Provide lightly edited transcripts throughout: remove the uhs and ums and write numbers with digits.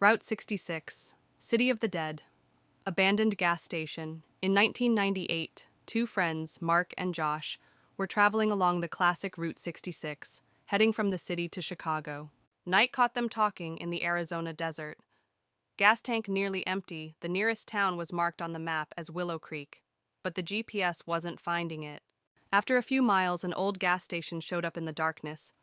Route 66, City of the Dead. Abandoned gas station. In 1998, two friends, Mark and Josh, were traveling along the classic Route 66, heading from the city to Chicago. Night caught them talking in the Arizona desert. Gas tank nearly empty, the nearest town was marked on the map as Willow Creek, but the GPS wasn't finding it. After a few miles, an old gas station showed up in the darkness.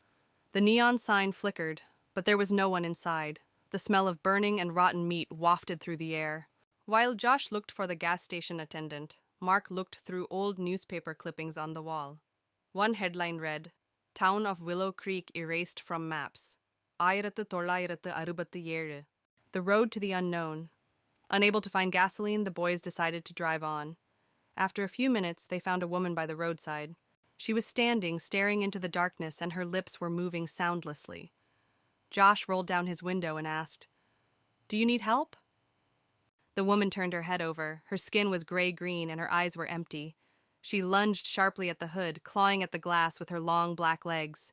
The neon sign flickered, but there was no one inside. The smell of burning and rotten meat wafted through the air. While Josh looked for the gas station attendant, Mark looked through old newspaper clippings on the wall. One headline read, "Town of Willow Creek erased from maps. 1967. The road to the unknown." Unable to find gasoline, the boys decided to drive on. After a few minutes, they found a woman by the roadside. She was standing, staring into the darkness, and her lips were moving soundlessly. Josh rolled down his window and asked, "Do you need help?" The woman turned her head over. Her skin was gray-green and her eyes were empty. She lunged sharply at the hood, clawing at the glass with her long black legs.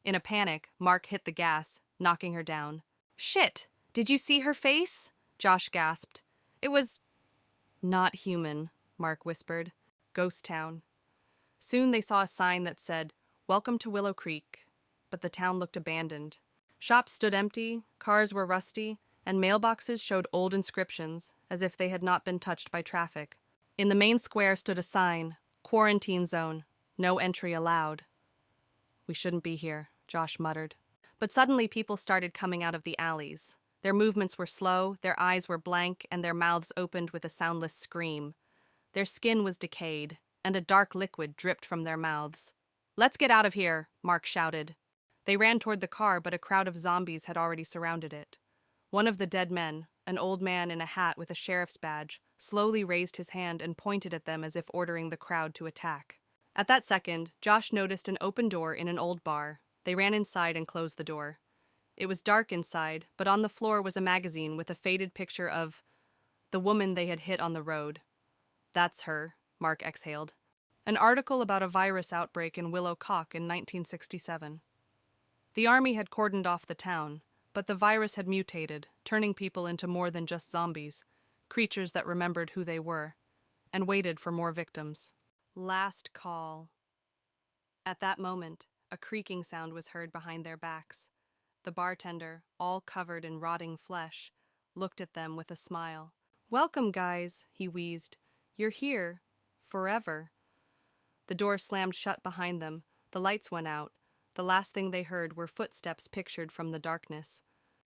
In a panic, Mark hit the gas, knocking her down. "Shit! Did you see her face?" Josh gasped. "It was not human," Mark whispered. "Ghost town." Soon they saw a sign that said, "Welcome to Willow Creek," but the town looked abandoned. Shops stood empty, cars were rusty, and mailboxes showed old inscriptions, as if they had not been touched by traffic. In the main square stood a sign, "Quarantine Zone, no entry allowed." "We shouldn't be here," Josh muttered. But suddenly people started coming out of the alleys. Their movements were slow, their eyes were blank, and their mouths opened with a soundless scream. Their skin was decayed, and a dark liquid dripped from their mouths. "Let's get out of here," Mark shouted. They ran toward the car, but a crowd of zombies had already surrounded it. One of the dead men, an old man in a hat with a sheriff's badge, slowly raised his hand and pointed at them as if ordering the crowd to attack. At that second, Josh noticed an open door in an old bar. They ran inside and closed the door. It was dark inside, but on the floor was a magazine with a faded picture of the woman they had hit on the road. "That's her," Mark exhaled. An article about a virus outbreak in Willow Creek in 1967. The army had cordoned off the town, but the virus had mutated, turning people into more than just zombies, creatures that remembered who they were, and waited for more victims. Last call. At that moment, a creaking sound was heard behind their backs. The bartender, all covered in rotting flesh, looked at them with a smile. "Welcome, guys," he wheezed. "You're here. Forever." The door slammed shut behind them. The lights went out. The last thing they heard were footsteps pictured from the darkness.